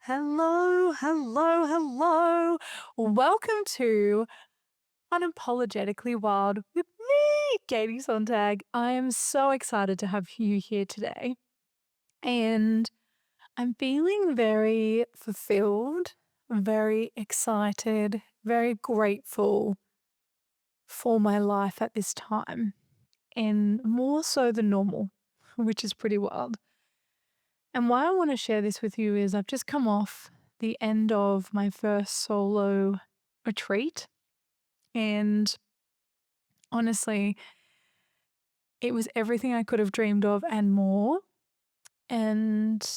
Hello, hello, hello. Welcome to Unapologetically Wild with me, Katie Sontag. I am so excited to have you here today. And I'm feeling very fulfilled, very excited, very grateful for my life at this time, and more so than normal, which is pretty wild. And why I want to share this with you is I've just come off the end of my first solo retreat. And honestly, it was everything I could have dreamed of and more. And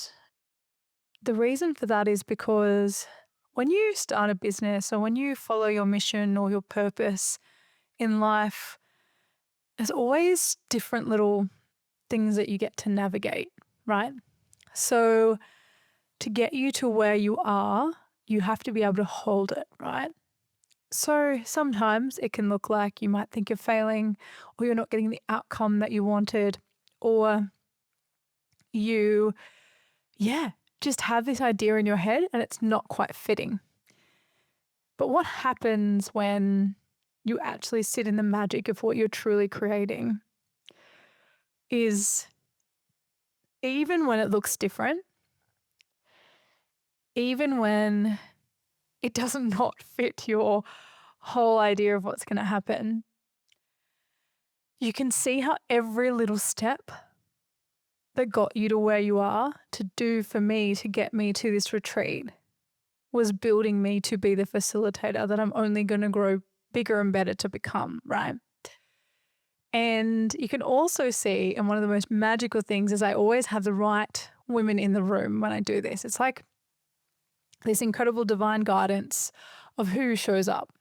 the reason for that is because when you start a business or when you follow your mission or your purpose in life, there's always different little things that you get to navigate, right? So to get you to where you are, you have to be able to hold it, right? So sometimes it can look like you might think you're failing or you're not getting the outcome that you wanted, or you, just have this idea in your head and it's not quite fitting. But what happens when you actually sit in the magic of what you're truly creating is even when it looks different, even when it does not fit your whole idea of what's going to happen, you can see how every little step that got you to where you are to do for me to get me to this retreat was building me to be the facilitator that I'm only going to grow bigger and better to become, right? And you can also see, and one of the most magical things is I always have the right women in the room when I do this. It's like this incredible divine guidance of who shows up.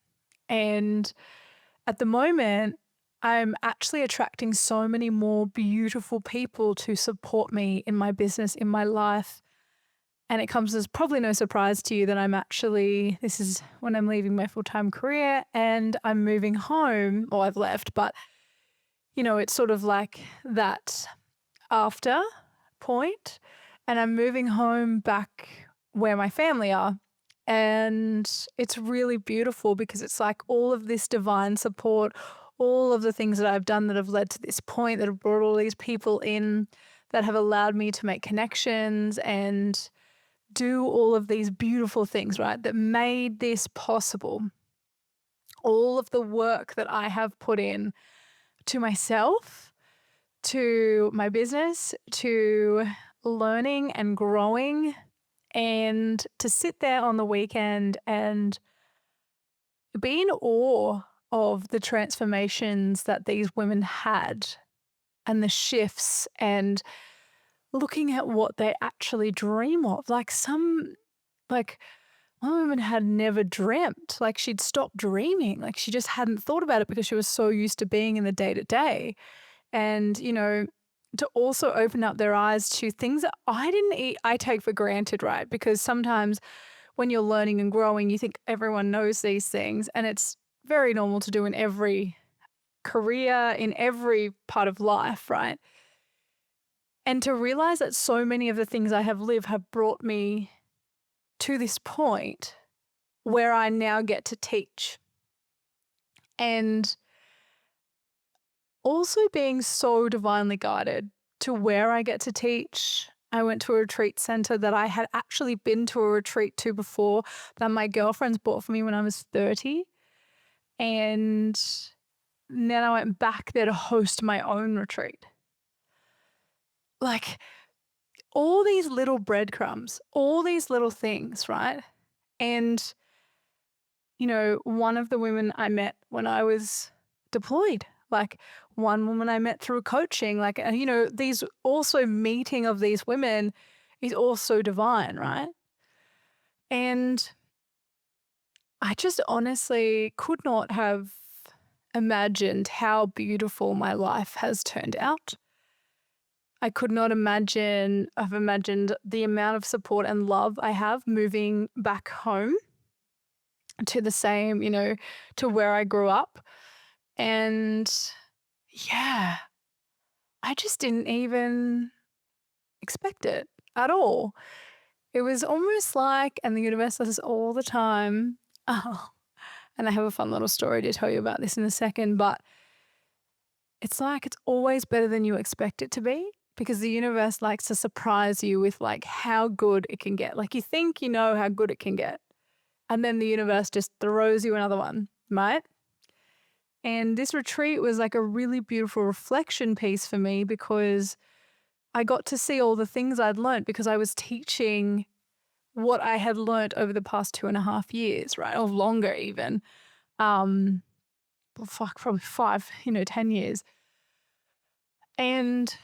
And at the moment, I'm actually attracting so many more beautiful people to support me in my business, in my life. And it comes as probably no surprise to you that this is when I'm leaving my full-time career and I'm moving home, or I've left, but it's sort of like that after point, and I'm moving home back where my family are. And it's really beautiful because it's like all of this divine support, all of the things that I've done that have led to this point, that have brought all these people in, that have allowed me to make connections and do all of these beautiful things, right? That made this possible. All of the work that I have put in to myself, to my business, to learning and growing, and to sit there on the weekend and be in awe of the transformations that these women had and the shifts, and looking at what they actually dream of. One woman had never dreamt, like she'd stopped dreaming, like she just hadn't thought about it because she was so used to being in the day to day. And, to also open up their eyes to things that I take for granted, right? Because sometimes when you're learning and growing, you think everyone knows these things, and it's very normal to do in every career, in every part of life, right? And to realize that so many of the things I have lived have brought me to this point where I now get to teach. And also being so divinely guided to where I get to teach. I went to a retreat center that I had actually been to a retreat to before, that my girlfriends bought for me when I was 30. And then I went back there to host my own retreat. Like all these little breadcrumbs, all these little things, right? And, one of the women I met when I was deployed, like one woman I met through coaching, these also meeting of these women is also divine, right? And I just honestly could not have imagined how beautiful my life has turned out. I could not have imagined the amount of support and love I have moving back home to the same, to where I grew up. And yeah, I just didn't even expect it at all. It was almost like, and the universe does this all the time. Oh, and I have a fun little story to tell you about this in a second, but it's like it's always better than you expect it to be because the universe likes to surprise you with like how good it can get. Like you think you know how good it can get, and then the universe just throws you another one, right? And this retreat was like a really beautiful reflection piece for me because I got to see all the things I'd learned because I was teaching what I had learned over the past 2.5 years, right? Or longer even. Well, fuck, probably 5, 10 years. And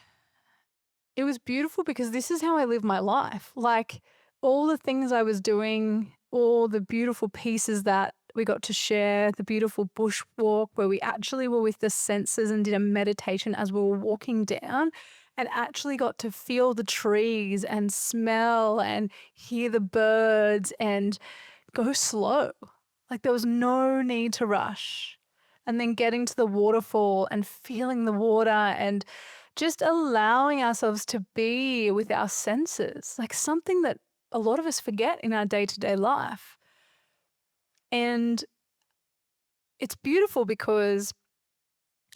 it was beautiful because this is how I live my life. Like all the things I was doing, all the beautiful pieces that we got to share, the beautiful bushwalk where we actually were with the senses and did a meditation as we were walking down and actually got to feel the trees and smell and hear the birds and go slow. Like there was no need to rush. And then getting to the waterfall and feeling the water and just allowing ourselves to be with our senses, like something that a lot of us forget in our day-to-day life. And it's beautiful because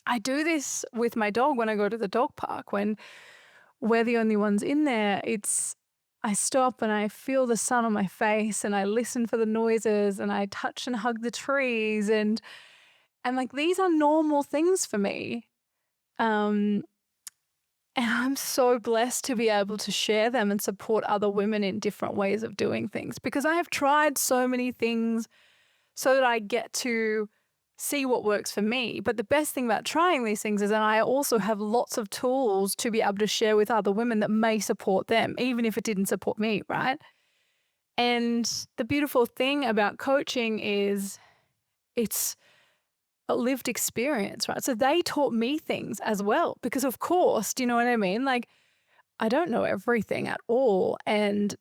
I do this with my dog when I go to the dog park. When we're the only ones in there, I stop and I feel the sun on my face and I listen for the noises and I touch and hug the trees and like these are normal things for me. And I'm so blessed to be able to share them and support other women in different ways of doing things because I have tried so many things so that I get to see what works for me. But the best thing about trying these things is that I also have lots of tools to be able to share with other women that may support them, even if it didn't support me, right? And the beautiful thing about coaching is it's a lived experience, right? So they taught me things as well because of course, do you know what I mean? Like I don't know everything at all. And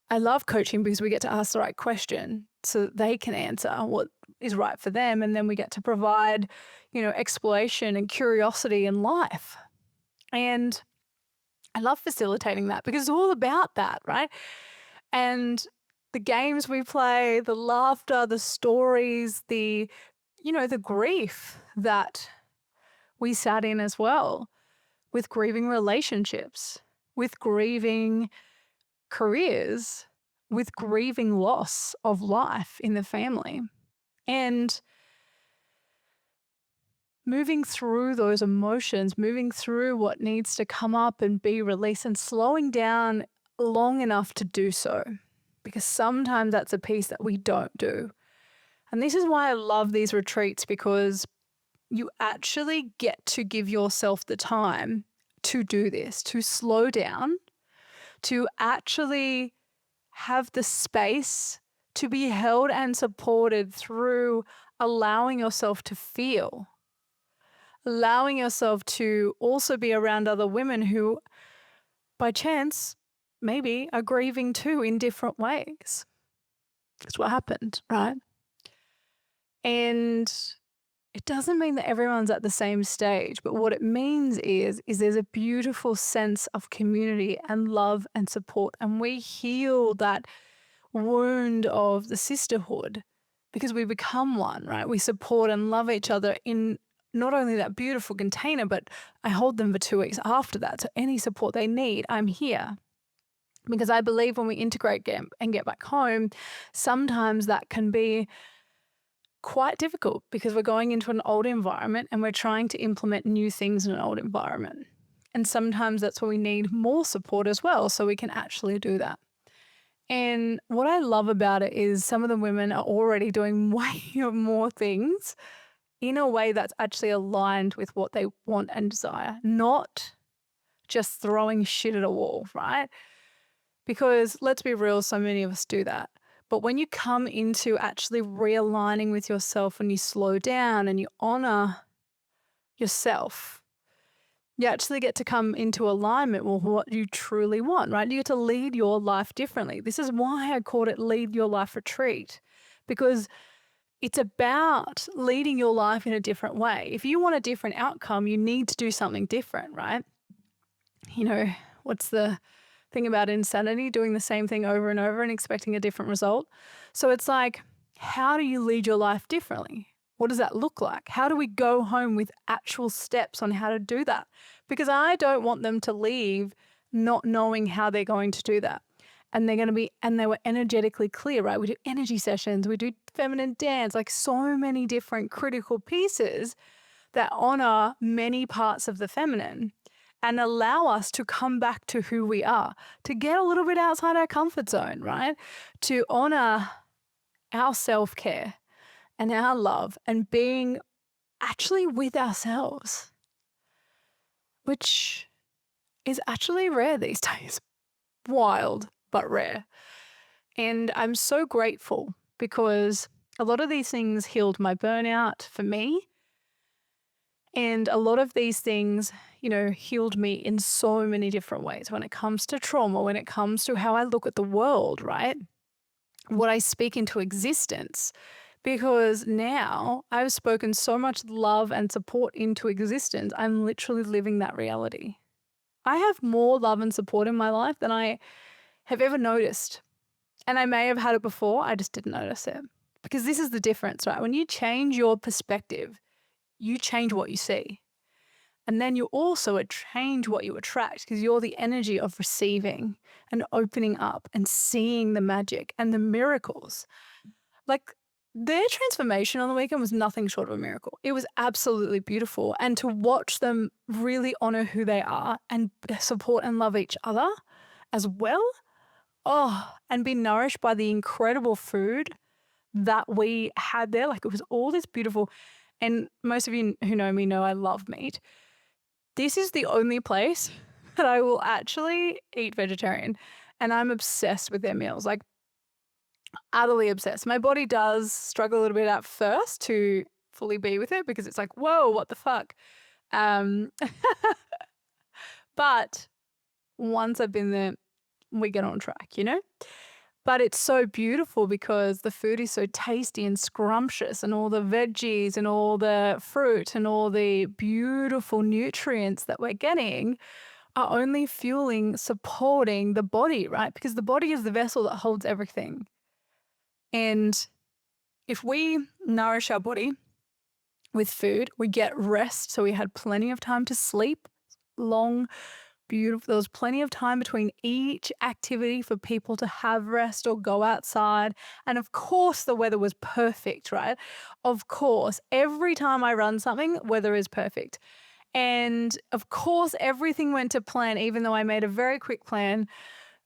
I love coaching because we get to ask the right question so they can answer what is right for them. And then we get to provide, exploration and curiosity in life. And I love facilitating that because it's all about that, right? And the games we play, the laughter, the stories, the grief that we sat in as well with grieving relationships, with grieving careers, with grieving loss of life in the family. And moving through those emotions, moving through what needs to come up and be released and slowing down long enough to do so. Because sometimes that's a piece that we don't do. And this is why I love these retreats because you actually get to give yourself the time to do this, to slow down, to actually have the space to be held and supported through allowing yourself to feel, allowing yourself to also be around other women who, by chance, maybe are grieving too in different ways. That's what happened, right? And it doesn't mean that everyone's at the same stage, but what it means is there's a beautiful sense of community and love and support. And we heal that wound of the sisterhood because we become one, right? We support and love each other in not only that beautiful container, but I hold them for 2 weeks after that. So any support they need, I'm here. Because I believe when we integrate and get back home, sometimes that can be quite difficult because we're going into an old environment and we're trying to implement new things in an old environment. And sometimes that's where we need more support as well so we can actually do that. And what I love about it is some of the women are already doing way more things in a way that's actually aligned with what they want and desire, not just throwing shit at a wall, right? Because let's be real, so many of us do that. But when you come into actually realigning with yourself and you slow down and you honor yourself, you actually get to come into alignment with what you truly want, right? You get to lead your life differently. This is why I called it Lead Your Life Retreat, because it's about leading your life in a different way. If you want a different outcome, you need to do something different, right? What's the thing about insanity, doing the same thing over and over and expecting a different result. So it's like, how do you lead your life differently? What does that look like? How do we go home with actual steps on how to do that? Because I don't want them to leave not knowing how they're going to do that. And they were energetically clear, right? We do energy sessions, we do feminine dance, like so many different critical pieces that honor many parts of the feminine and allow us to come back to who we are, to get a little bit outside our comfort zone, right? To honor our self-care and our love and being actually with ourselves, which is actually rare these days. Wild, but rare. And I'm so grateful because a lot of these things healed my burnout for me. And a lot of these things, healed me in so many different ways when it comes to trauma, when it comes to how I look at the world, right? What I speak into existence. Because now I've spoken so much love and support into existence, I'm literally living that reality. I have more love and support in my life than I have ever noticed. And I may have had it before, I just didn't notice it. Because this is the difference, right? When you change your perspective, you change what you see. And then you also change what you attract because you're the energy of receiving and opening up and seeing the magic and the miracles. Like their transformation on the weekend was nothing short of a miracle. It was absolutely beautiful. And to watch them really honor who they are and support and love each other as well. Oh, and be nourished by the incredible food that we had there. Like it was all this beautiful. And most of you who know me know I love meat. This is the only place that I will actually eat vegetarian. And I'm obsessed with their meals, like utterly obsessed. My body does struggle a little bit at first to fully be with it because it's like, whoa, what the fuck? But once I've been there, we get on track, But it's so beautiful because the food is so tasty and scrumptious and all the veggies and all the fruit and all the beautiful nutrients that we're getting are only fueling, supporting the body, right? Because the body is the vessel that holds everything. And if we nourish our body with food, we get rest. So we had plenty of time to sleep, long, beautiful. There was plenty of time between each activity for people to have rest or go outside. And of course, the weather was perfect, right? Of course, every time I run something, weather is perfect. And of course, everything went to plan, even though I made a very quick plan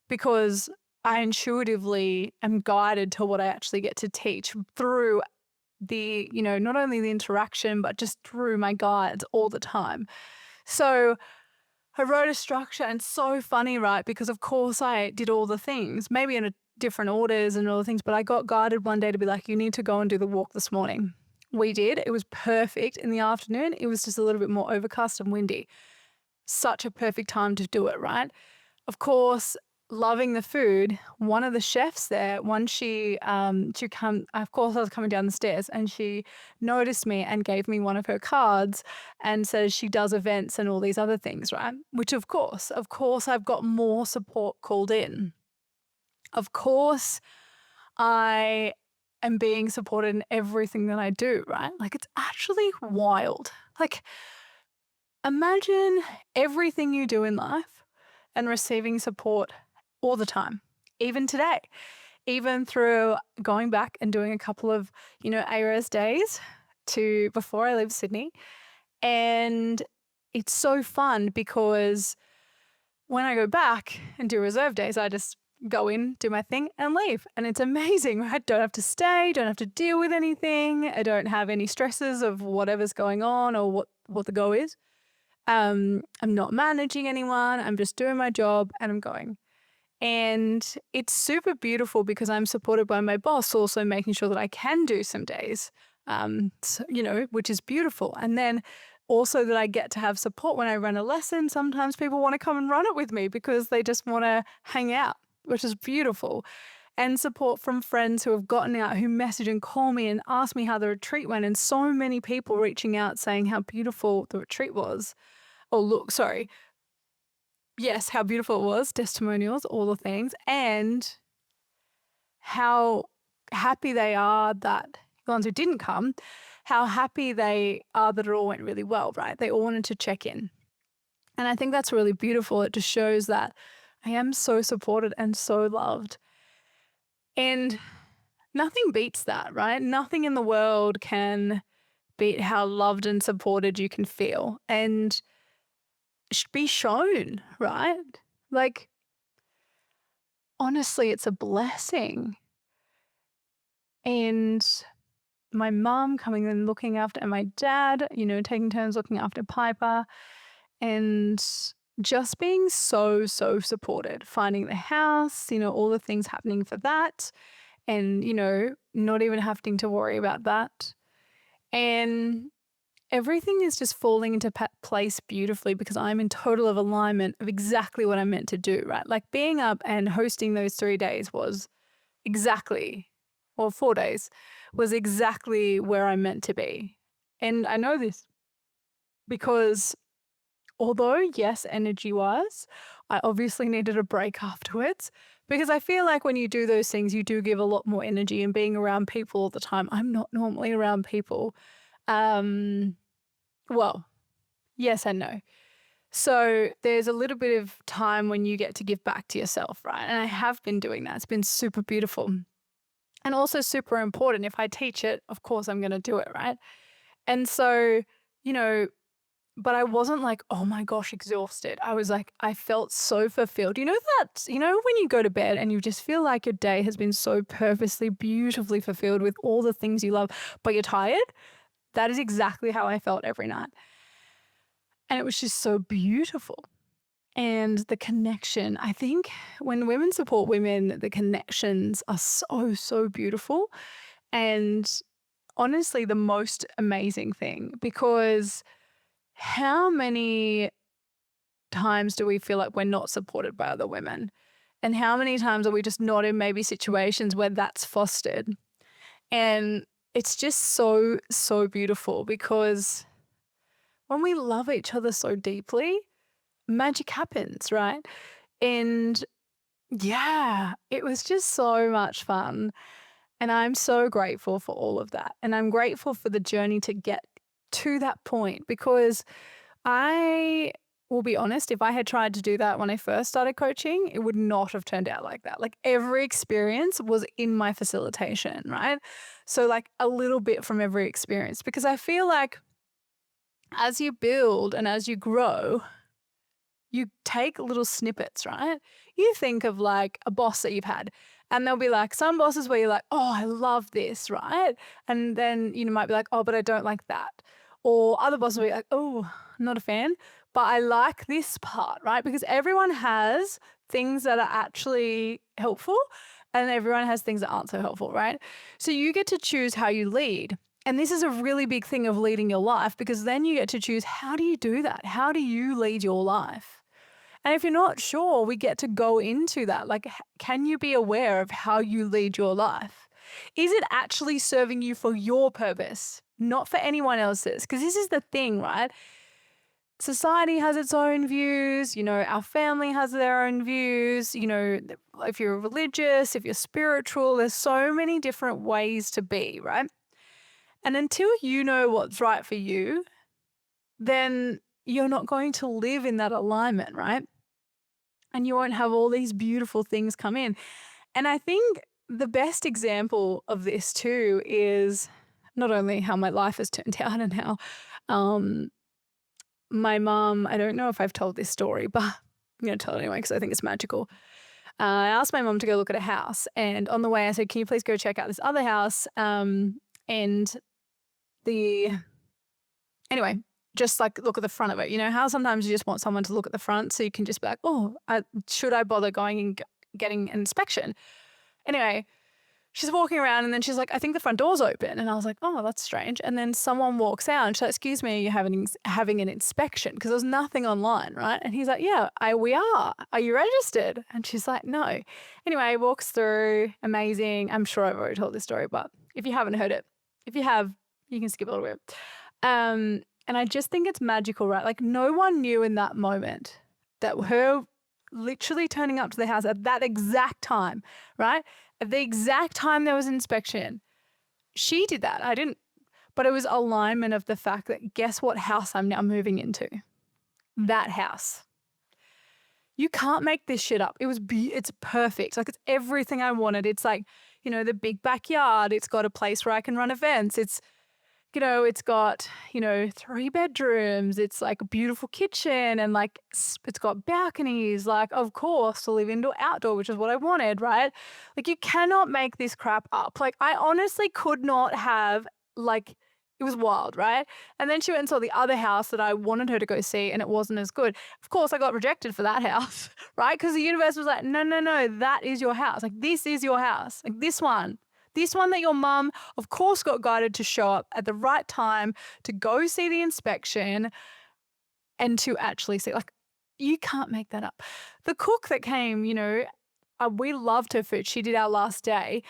because I intuitively am guided to what I actually get to teach through the, not only the interaction, but just through my guides all the time. So I wrote a structure and so funny, right? Because of course I did all the things, maybe in a different orders and all the things, but I got guided one day to be like, you need to go and do the walk this morning. We did. It was perfect. In the afternoon, it was just a little bit more overcast and windy. Such a perfect time to do it, right? Of course, loving the food, one of the chefs there, once of course I was coming down the stairs and she noticed me and gave me one of her cards and says she does events and all these other things, right? Which of course I've got more support called in. Of course I am being supported in everything that I do, right? Like it's actually wild. Like imagine everything you do in life and receiving support all the time, even today, even through going back and doing a couple of, ARS days before I leave Sydney. And it's so fun because when I go back and do reserve days, I just go in, do my thing and leave. And it's amazing, right? Don't have to stay, don't have to deal with anything. I don't have any stresses of whatever's going on or what the go is. I'm not managing anyone. I'm just doing my job and I'm going. And it's super beautiful because I'm supported by my boss, also making sure that I can do some days, which is beautiful. And then also that I get to have support when I run a lesson. Sometimes people want to come and run it with me because they just want to hang out, which is beautiful. And support from friends who have gotten out, who message and call me and ask me how the retreat went. And so many people reaching out saying how beautiful the retreat was. Oh, look, sorry. yes, how beautiful it was, testimonials, all the things, and how happy they are that the ones who didn't come, how happy they are that it all went really well, right? They all wanted to check in. And I think that's really beautiful. It just shows that I am so supported and so loved. And nothing beats that, right? Nothing in the world can beat how loved and supported you can feel and be shown, right? Like, honestly, it's a blessing. And my mum coming and looking after, and my dad, taking turns looking after Piper, and just being so, so supported, finding the house, all the things happening for that, and, not even having to worry about that. And everything is just falling into place beautifully because I'm in total of alignment of exactly what I'm meant to do, right? Like being up and hosting those 3 days was exactly, or 4 days, was exactly where I'm meant to be. And I know this because although, yes, energy-wise, I obviously needed a break afterwards because I feel like when you do those things, you do give a lot more energy, and being around people all the time, I'm not normally around people. Well, yes and no. So there's a little bit of time when you get to give back to yourself, right? And I have been doing that. It's been super beautiful and also super important. If I teach it, of course I'm going to do it, right? And so, you know, but I wasn't like, oh my gosh, exhausted. I was like, I felt so fulfilled. When you go to bed and you just feel like your day has been so purposely, beautifully fulfilled with all the things you love, but you're tired? That is exactly how I felt every night. And it was just so beautiful. And the connection, I think when women support women, the connections are so, so beautiful. And honestly, the most amazing thing, because how many times do we feel like we're not supported by other women? And how many times are we just not in maybe situations where that's fostered? And it's just so, so beautiful because when we love each other so deeply, magic happens, right? And yeah, it was just so much fun. And I'm so grateful for all of that. And I'm grateful for the journey to get to that point because I will be honest, if I had tried to do that when I first started coaching, it would not have turned out like that. Like every experience was in my facilitation, right? So like a little bit from every experience because I feel like as you build and as you grow, you take little snippets, right? You think of like a boss that you've had, and there'll be like some bosses where you're like, oh, I love this, right? And then you might be like, oh, but I don't like that. Or other bosses will be like, oh, not a fan, but I like this part, right? Because everyone has things that are actually helpful and everyone has things that aren't so helpful, right? So you get to choose how you lead. And this is a really big thing of leading your life because then you get to choose how do you do that? How do you lead your life? And if you're not sure, we get to go into that. Like, can you be aware of how you lead your life? Is it actually serving you for your purpose, not for anyone else's? Because this is the thing, right? Society has its own views, our family has their own views, if you're religious, if you're spiritual, there's so many different ways to be, right? And until you know what's right for you, then you're not going to live in that alignment, right? And you won't have all these beautiful things come in. And I think the best example of this too is not only how my life has turned out and how my mum, I don't know if I've told this story, but I'm going to tell it anyway because I think it's magical. I asked my mum to go look at a house. And on the way, I said, can you please go check out this other house? Anyway, just like look at the front of it. You know how sometimes you just want someone to look at the front so you can just be like, oh, should I bother going and getting an inspection? Anyway, she's walking around and then she's like, I think the front door's open. And I was like, oh, that's strange. And then someone walks out and she's like, excuse me, are you having an inspection? Because there was nothing online, right? And he's like, yeah, we are. Are you registered? And she's like, no. Anyway, walks through, amazing. I'm sure I've already told this story, but if you haven't heard it, if you have, you can skip a little bit. And I just think it's magical, right? Like no one knew in that moment that her literally turning up to the house at that exact time, right? At the exact time there was an inspection. She did that. I didn't. But it was alignment of the fact that guess what house I'm now moving into? That house. You can't make this shit up. It's perfect. Like, it's everything I wanted. It's like, the big backyard. It's got a place where I can run events. It's got, 3 bedrooms. It's like a beautiful kitchen and like it's got balconies. Like, of course, to live indoor, outdoor, which is what I wanted, right? Like, you cannot make this crap up. Like, I honestly could not have, like, it was wild, right? And then she went and saw the other house that I wanted her to go see, and it wasn't as good. Of course, I got rejected for that house, right? Because the universe was like, no, that is your house. Like, this is your house. Like, this one that your mum, of course, got guided to show up at the right time to go see the inspection and to actually see. Like, you can't make that up. The cook that came, we loved her food. She did our last day.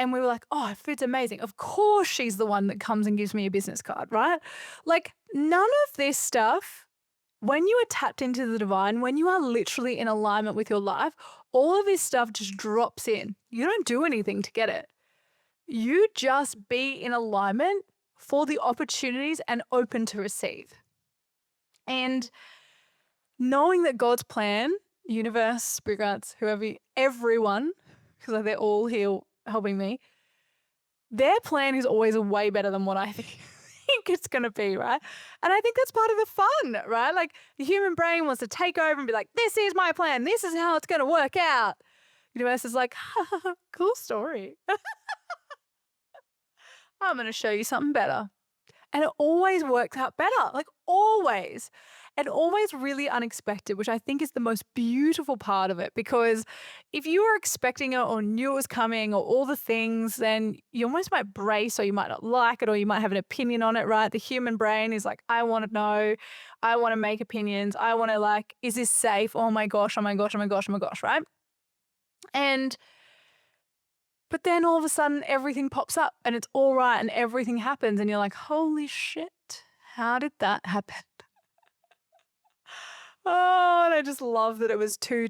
And we were like, oh, food's amazing. Of course she's the one that comes and gives me a business card, right? Like, none of this stuff, when you are tapped into the divine, when you are literally in alignment with your life, all of this stuff just drops in. You don't do anything to get it. You just be in alignment for the opportunities and open to receive. And knowing that God's plan, universe, spirit guides, whoever, everyone, because they're all here helping me, their plan is always way better than what I think it's going to be, right? And I think that's part of the fun, right? Like, the human brain wants to take over and be like, this is my plan. This is how it's going to work out. The universe is like, cool story. I'm going to show you something better. And it always works out better, like always. And always really unexpected, which I think is the most beautiful part of it. Because if you were expecting it or knew it was coming or all the things, then you almost might brace or you might not like it or you might have an opinion on it, right? The human brain is like, I want to know. I want to make opinions. I want to like, is this safe? Oh my gosh, oh my gosh, oh my gosh, oh my gosh, right? But then all of a sudden everything pops up and it's all right and everything happens and you're like, holy shit, how did that happen? Oh, and I just love that it was 2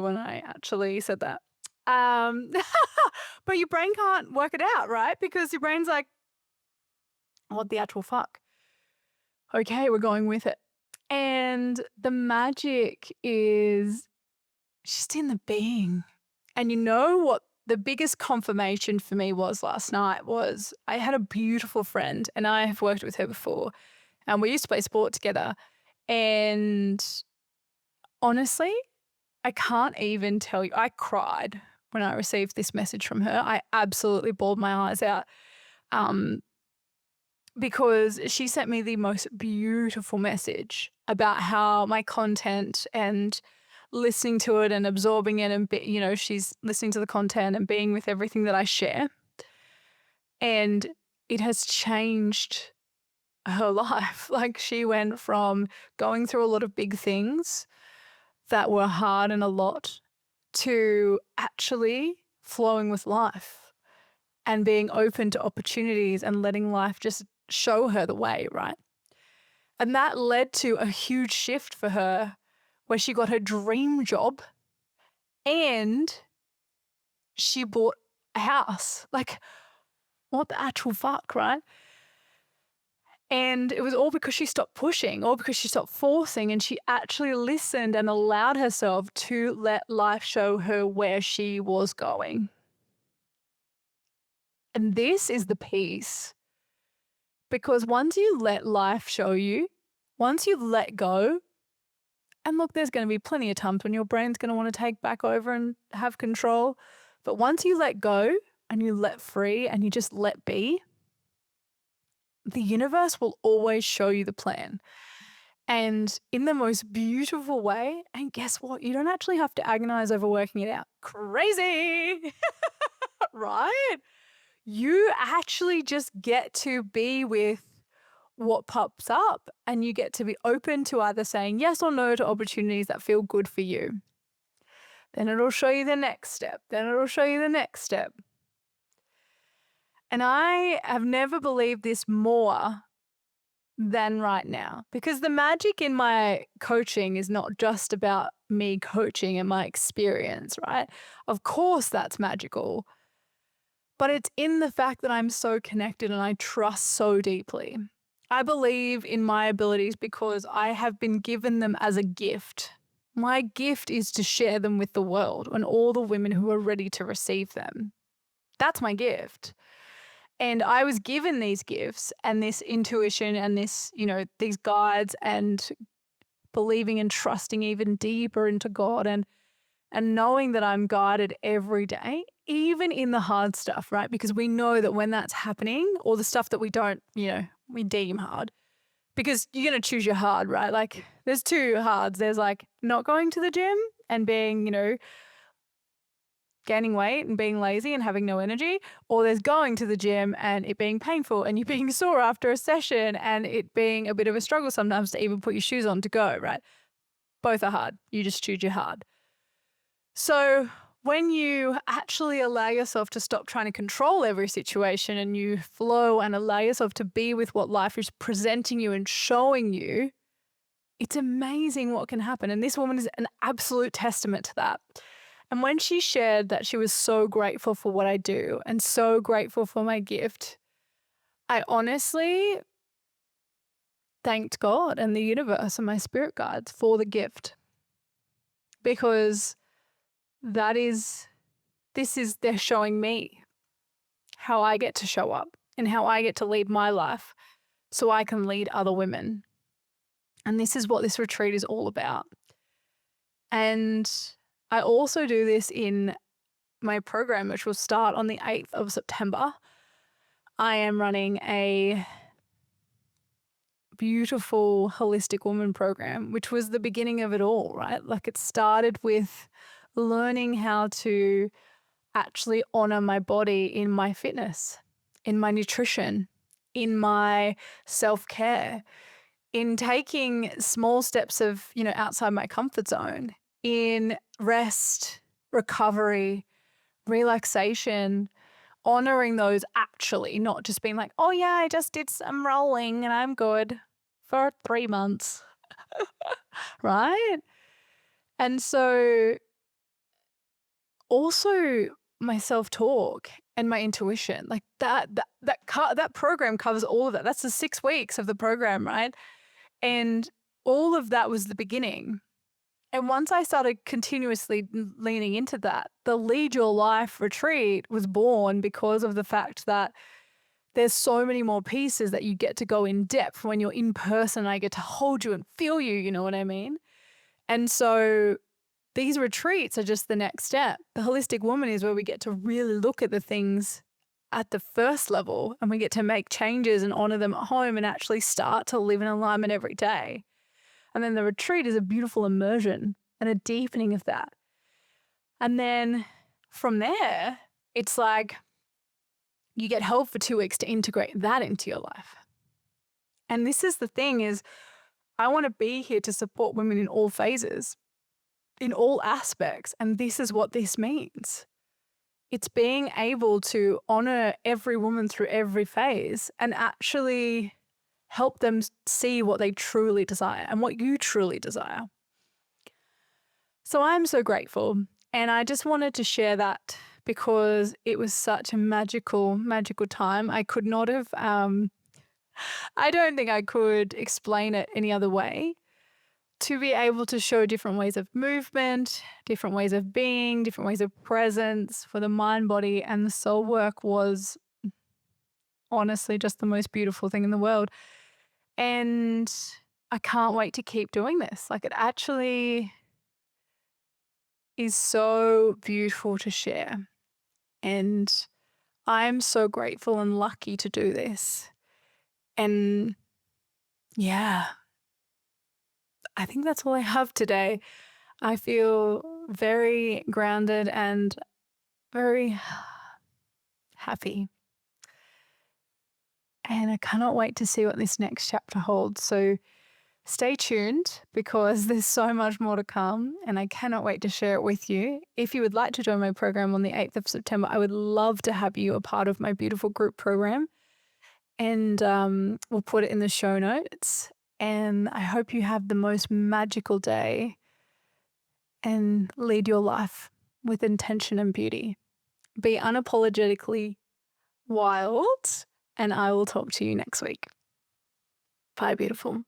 when I actually said that. But your brain can't work it out, right? Because your brain's like, what the actual fuck? Okay, we're going with it. And the magic is just in the being. And you know what the biggest confirmation for me was last night was I had a beautiful friend and I have worked with her before and we used to play sport together. And honestly, I can't even tell you. I cried when I received this message from her. I absolutely bawled my eyes out because she sent me the most beautiful message about how my content and listening to it and absorbing it and, she's listening to the content and being with everything that I share. And it has changed her life. Like, she went from going through a lot of big things that were hard and a lot to actually flowing with life and being open to opportunities and letting life just show her the way, right? And that led to a huge shift for her where she got her dream job and she bought a house. Like, what the actual fuck, right? And it was all because she stopped pushing, all because she stopped forcing, and she actually listened and allowed herself to let life show her where she was going. And this is the piece. Because once you let life show you, once you let go, and look, there's going to be plenty of times when your brain's going to want to take back over and have control. But once you let go and you let free and you just let be, the universe will always show you the plan. And in the most beautiful way. And guess what? You don't actually have to agonize over working it out. Crazy, right? You actually just get to be with what pops up and you get to be open to either saying yes or no to opportunities that feel good for you. Then it'll show you the next step. Then it'll show you the next step. And I have never believed this more than right now. Because the magic in my coaching is not just about me coaching and my experience, right? Of course, that's magical. But it's in the fact that I'm so connected and I trust so deeply. I believe in my abilities because I have been given them as a gift. My gift is to share them with the world and all the women who are ready to receive them. That's my gift. And I was given these gifts and this intuition and this, these guides and believing and trusting even deeper into God and knowing that I'm guided every day, even in the hard stuff, right? Because we know that when that's happening, or the stuff that we don't, we deem hard, because you're going to choose your hard, right? Like there's two hards. There's like not going to the gym and being, gaining weight and being lazy and having no energy, or there's going to the gym and it being painful and you being sore after a session and it being a bit of a struggle sometimes to even put your shoes on to go, right? Both are hard. You just choose your hard. So when you actually allow yourself to stop trying to control every situation and you flow and allow yourself to be with what life is presenting you and showing you, it's amazing what can happen. And this woman is an absolute testament to that. And when she shared that she was so grateful for what I do and so grateful for my gift, I honestly thanked God and the universe and my spirit guides for the gift. Because they're showing me how I get to show up and how I get to lead my life so I can lead other women. And this is what this retreat is all about. And I also do this in my program, which will start on the 8th of September. I am running a beautiful holistic woman program, which was the beginning of it all, right? Like it started with learning how to actually honor my body in my fitness, in my nutrition, in my self-care, in taking small steps of, outside my comfort zone, in rest, recovery, relaxation, honoring those actually, not just being like, oh yeah, I just did some rolling and I'm good for 3 months, right? And so also my self-talk and my intuition, like that program covers all of that. That's the 6 weeks of the program, right? And all of that was the beginning. And once I started continuously leaning into that, the Lead Your Life retreat was born because of the fact that there's so many more pieces that you get to go in depth when you're in person. I get to hold you and feel you, you know what I mean? And so these retreats are just the next step. The Holistic Woman is where we get to really look at the things at the first level and we get to make changes and honor them at home and actually start to live in alignment every day. And then the retreat is a beautiful immersion and a deepening of that. And then from there, it's like you get held for 2 weeks to integrate that into your life. And this is the thing is I want to be here to support women in all phases, in all aspects. And this is what this means. It's being able to honor every woman through every phase and actually help them see what they truly desire and what you truly desire. So I'm so grateful. And I just wanted to share that because it was such a magical, magical time. I could not have, I don't think I could explain it any other way. To be able to show different ways of movement, different ways of being, different ways of presence for the mind, body, and the soul work was honestly just the most beautiful thing in the world. And I can't wait to keep doing this. Like it actually is so beautiful to share. And I'm so grateful and lucky to do this. And yeah, I think that's all I have today. I feel very grounded and very happy. And I cannot wait to see what this next chapter holds. So stay tuned because there's so much more to come and I cannot wait to share it with you. If you would like to join my program on the 8th of September, I would love to have you a part of my beautiful group program. And we'll put it in the show notes. And I hope you have the most magical day and lead your life with intention and beauty. Be unapologetically wild, and I will talk to you next week. Bye, beautiful.